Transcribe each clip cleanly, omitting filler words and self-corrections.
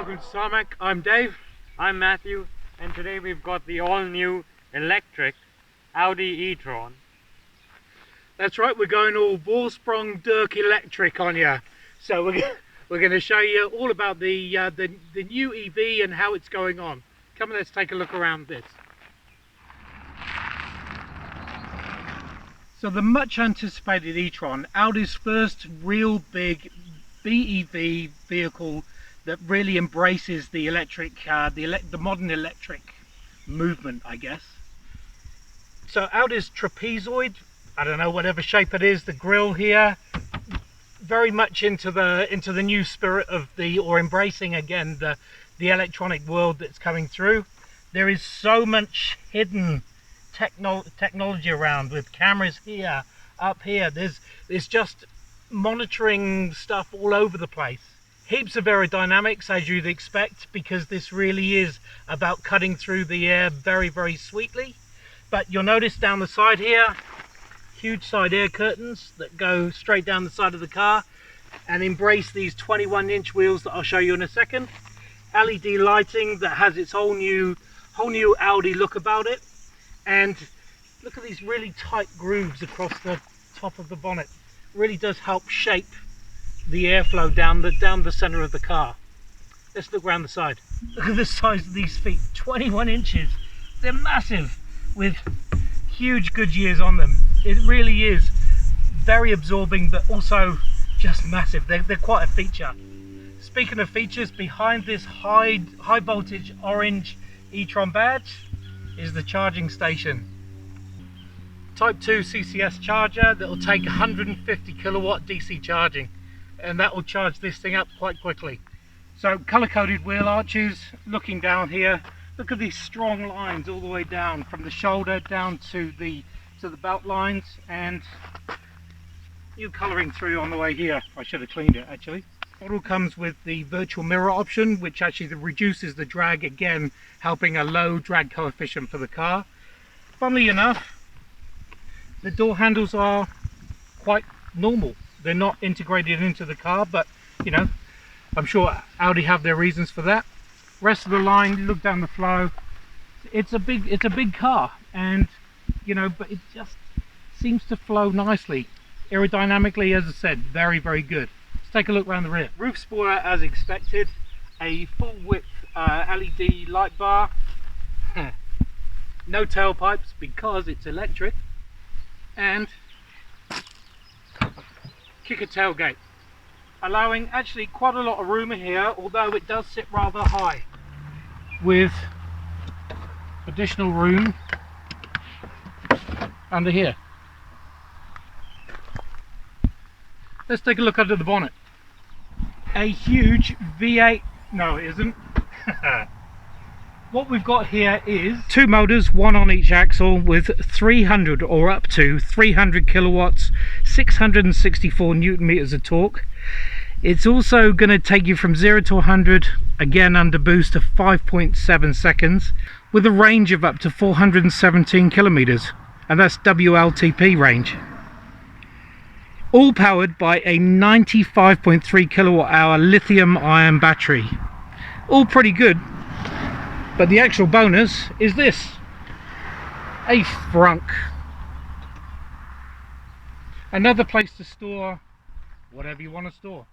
Welcome to Tarmac. I'm Dave. I'm Matthew, and today we've got the all-new electric Audi e-tron. That's right, we're going all Vorsprung Dirk electric on you. So we're going to show you all about the new EV and how it's going on. Come on, let's take a look around this. So the much anticipated e-tron, Audi's first real big BEV vehicle that really embraces the electric, the modern electric movement, I guess. So Audi's trapezoid, I don't know, whatever shape it is, the grille here, very much into the new spirit of or embracing again the electronic world that's coming through. There is so much hidden technology around, with cameras here, up here. There's just monitoring stuff all over the place. Heaps of aerodynamics, as you'd expect, because this really is about cutting through the air very, very sweetly. But you'll notice down the side here, huge side air curtains that go straight down the side of the car and embrace these 21-inch wheels that I'll show you in a second. LED lighting that has its whole new Audi look about it. And look at these really tight grooves across the top of the bonnet. Really does help shape the airflow down the center of the car. Let's look around the side. Look at the size of these feet, 21 inches. They're massive, with huge Goodyears on them. It really is very absorbing, but also just massive. They're quite a feature. Speaking of features, behind this high voltage orange e-tron badge is the charging station. Type 2 CCS charger that will take 150 kilowatt DC charging, and that will charge this thing up quite quickly. So color-coded wheel arches. Looking down here, look at these strong lines all the way down from the shoulder down to the belt lines, and new coloring through on the way here. I should have cleaned it actually. The model comes with the virtual mirror option, which actually reduces the drag, again helping a low drag coefficient for the car. Funnily enough, the door handles are quite normal. They're not integrated into the car, but you know, I'm sure Audi have their reasons for that. Rest of the line, look down the flow. It's a big car, and you know, but it just seems to flow nicely. Aerodynamically, as I said, very, very good. Let's take a look around the rear. Roof spoiler as expected, a full width LED light bar. No tailpipes because it's electric, and kicker tailgate, allowing actually quite a lot of room in here, although it does sit rather high, with additional room under here. Let's take a look under the bonnet. A huge V8, no it isn't. What we've got here is two motors, one on each axle, with 300 or up to 300 kilowatts, 664 newton meters of torque. It's also going to take you from 0 to 100, again under boost, of 5.7 seconds, with a range of up to 417 kilometers, and that's WLTP range. All powered by a 95.3 kilowatt hour lithium-ion battery. All pretty good. But the actual bonus is this, a frunk. Another place to store whatever you want to store.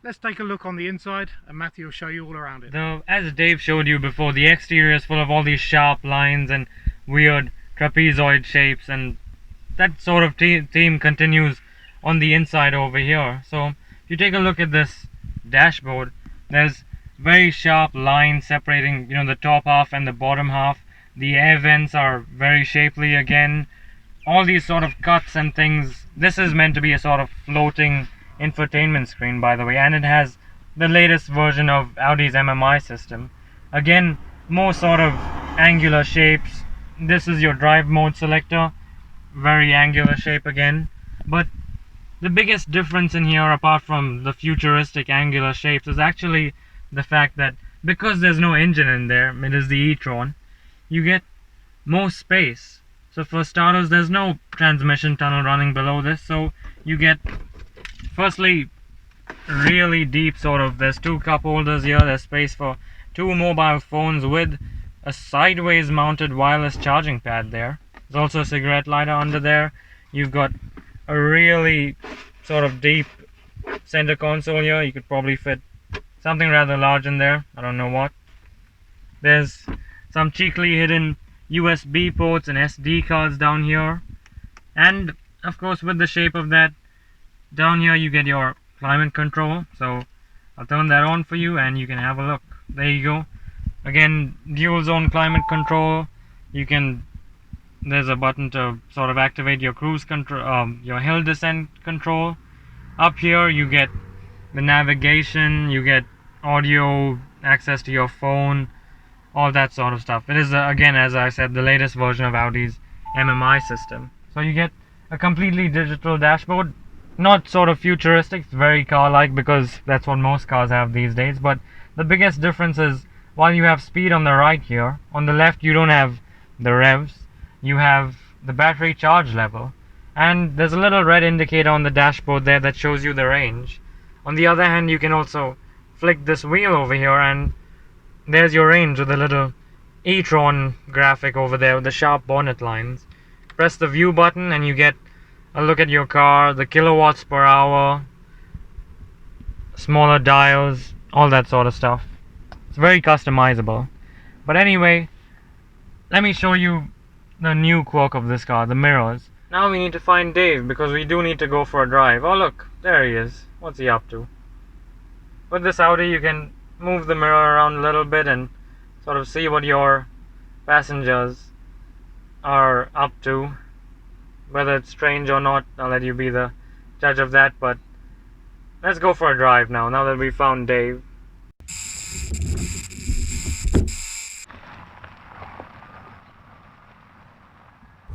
Let's take a look on the inside, and Matthew will show you all around it. Now, as Dave showed you before, the exterior is full of all these sharp lines and weird trapezoid shapes, and that sort of theme continues on the inside over here. So if you take a look at this dashboard, there's very sharp lines separating, you know, the top half and the bottom half. The air vents are very shapely again. All these sort of cuts and things. This is meant to be a sort of floating infotainment screen, by the way, and it has the latest version of Audi's MMI system. Again, more sort of angular shapes. This is your drive mode selector, very angular shape again. But the biggest difference in here, apart from the futuristic angular shapes, is actually the fact that because there's no engine in there, it is the e-tron, you get more space. So for starters, there's no transmission tunnel running below this, so you get, firstly, really deep sort of, there's two cup holders here, there's space for two mobile phones with a sideways mounted wireless charging pad there. There's also a cigarette lighter under there. You've got a really sort of deep center console here. You could probably fit something rather large in there, I don't know what. There's some cheekily hidden USB ports and SD cards down here, and of course with the shape of that, down here you get your climate control. So I'll turn that on for you and you can have a look. There you go. Again, dual zone climate control. There's a button to sort of activate your cruise control, your hill descent control. Up here you get the navigation, you get audio, access to your phone, all that sort of stuff. It is again, as I said, the latest version of Audi's MMI system. So you get a completely digital dashboard. Not sort of futuristic, it's very car-like because that's what most cars have these days. But the biggest difference is, while you have speed on the right here, on the left you don't have the revs, you have the battery charge level. And there's a little red indicator on the dashboard there that shows you the range. On the other hand, you can also flick this wheel over here and there's your range with a little e-tron graphic over there with the sharp bonnet lines. Press the view button and you get a look at your car, the kilowatts per hour, smaller dials, all that sort of stuff. It's very customizable. But anyway, let me show you the new quirk of this car, the mirrors. Now we need to find Dave because we do need to go for a drive. Oh look, there he is. What's he up to? With this Audi you can move the mirror around a little bit and sort of see what your passengers are up to. Whether it's strange or not, I'll let you be the judge of that, but let's go for a drive now that we found Dave.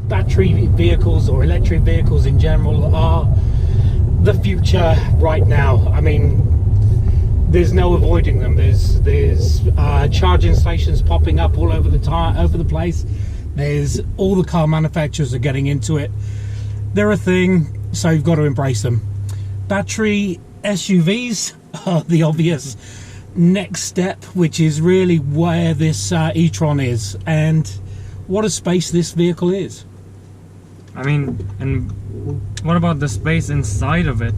Battery vehicles or electric vehicles in general are the future right now. I mean, there's no avoiding them. There's charging stations popping up all over the place. There's all the car manufacturers are getting into it. They're a thing, so you've got to embrace them. Battery SUVs are the obvious next step, which is really where this e-tron is, and what a space this vehicle is. I mean, and what about the space inside of it?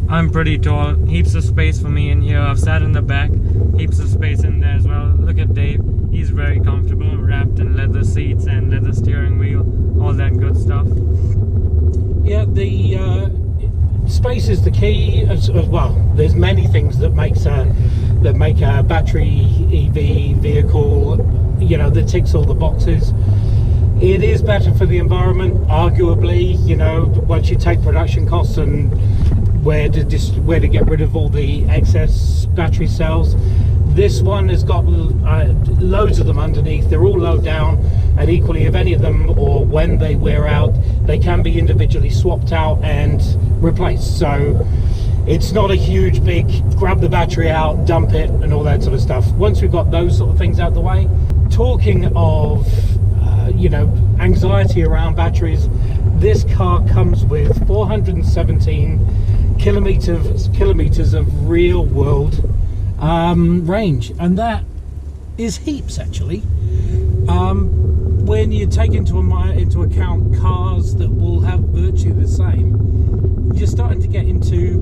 I'm pretty tall, heaps of space for me in here. I've sat in the back, heaps of space in there as well. Look at Dave, he's very comfortable, wrapped in leather seats and leather steering wheel, all that good stuff. Yeah, the space is the key as well. There's many things that make a battery EV vehicle, you know, that ticks all the boxes. It is better for the environment, arguably, you know, once you take production costs and where to get rid of all the excess battery cells. This one has got loads of them underneath. They're all low down, and equally, if any of them, or when they wear out, they can be individually swapped out and replaced. So it's not a huge big grab the battery out, dump it, and all that sort of stuff. Once we've got those sort of things out the way, talking of you know, anxiety around batteries, this car comes with 417 kilometers of real world range, and that is heaps actually. When you take into account cars that will have virtually the same, you're starting to get into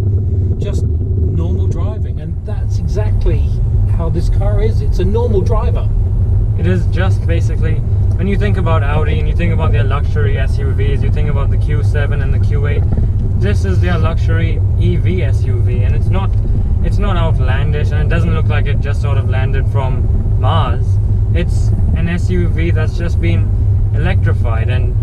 just normal driving, and that's exactly how this car is. It's a normal driver. It is just basically, when you think about Audi and you think about their luxury SUVs, you think about the Q7 and the Q8, this is their luxury EV SUV, and it's not outlandish, and it doesn't look like it just sort of landed from Mars. It's an SUV that's just been electrified, and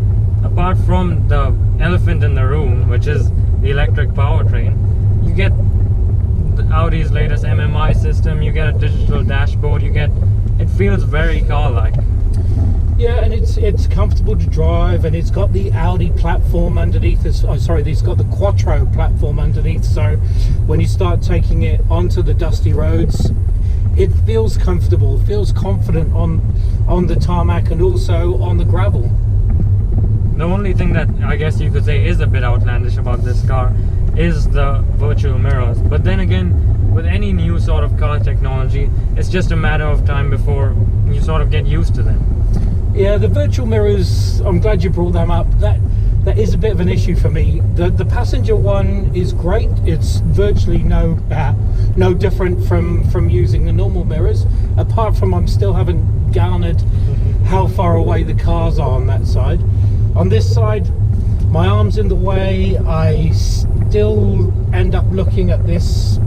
apart from the elephant in the room, which is the electric powertrain, you get Audi's latest MMI system, you get a digital dashboard, it feels very car-like. Yeah, and it's comfortable to drive, and it's got the Audi platform underneath. It's got the Quattro platform underneath. So when you start taking it onto the dusty roads, it feels comfortable, feels confident on the tarmac and also on the gravel. The only thing that I guess you could say is a bit outlandish about this car is the virtual mirrors. But then again, with any new sort of car technology, it's just a matter of time before you sort of get used to them. Yeah, the virtual mirrors, I'm glad you brought them up. That is a bit of an issue for me. The passenger one is great. It's virtually no different from using the normal mirrors, apart from I still haven't garnered how far away the cars are on that side. On this side, my arm's in the way. I still end up looking at this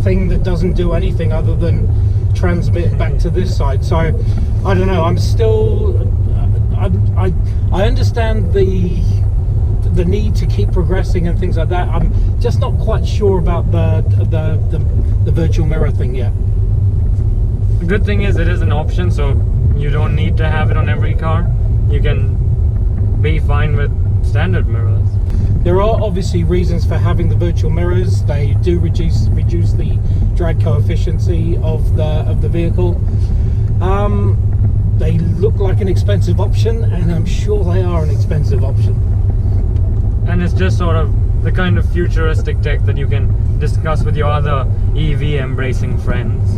thing that doesn't do anything other than transmit back to this side. So I don't know, I'm still I understand the need to keep progressing and things like that. I'm just not quite sure about the virtual mirror thing yet. The good thing is it is an option, so you don't need to have it on every car. You can be fine with standard mirrors. There are obviously reasons for having the virtual mirrors. They do reduce the drag coefficient of the vehicle. They look like an expensive option, and I'm sure they are an expensive option. And it's just sort of the kind of futuristic tech that you can discuss with your other EV embracing friends.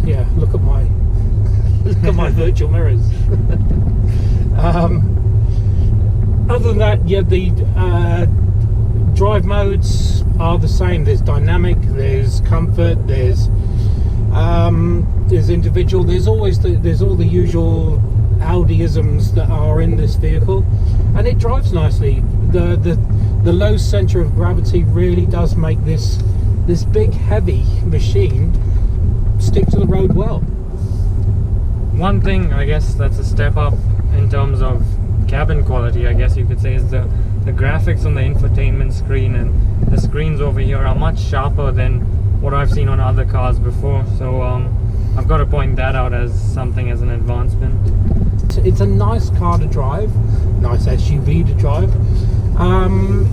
Yeah, look at my virtual mirrors. Other than that, yeah, the drive modes are the same. There's dynamic, there's comfort, there's individual. There's all the usual Audi-isms that are in this vehicle, and it drives nicely. The low center of gravity really does make this big heavy machine stick to the road well. One thing I guess that's a step up in terms of cabin quality, I guess you could say, is the graphics on the infotainment screen, and the screens over here are much sharper than what I've seen on other cars before. So I've got to point that out as something, as an advancement. It's a nice car to drive, nice SUV to drive.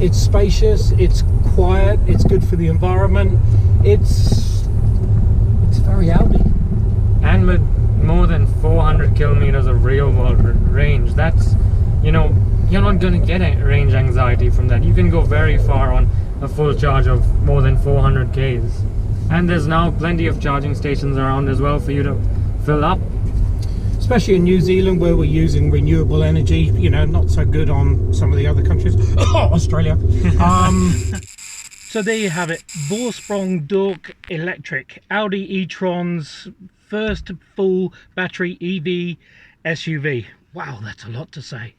It's spacious, it's quiet, it's good for the environment. It's very Audi. And with more than 400 kilometers of real world range, that's, you know, you're not going to get range anxiety from that. You can go very far on a full charge of more than 400 Ks. And there's now plenty of charging stations around as well for you to fill up. Especially in New Zealand, where we're using renewable energy, you know, not so good on some of the other countries. Australia. So there you have it, Vorsprung durch Electric, Audi e-tron's first full battery EV SUV. Wow, that's a lot to say.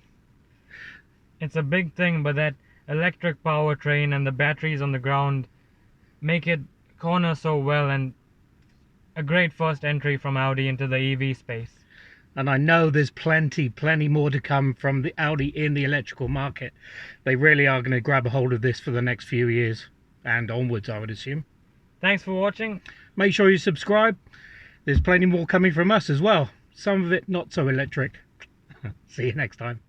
It's a big thing, but that electric powertrain and the batteries on the ground make it corner so well, and a great first entry from Audi into the EV space. And I know there's plenty more to come from the Audi in the electrical market. They really are going to grab a hold of this for the next few years and onwards, I would assume. Thanks for watching. Make sure you subscribe. There's plenty more coming from us as well. Some of it not so electric. See you next time.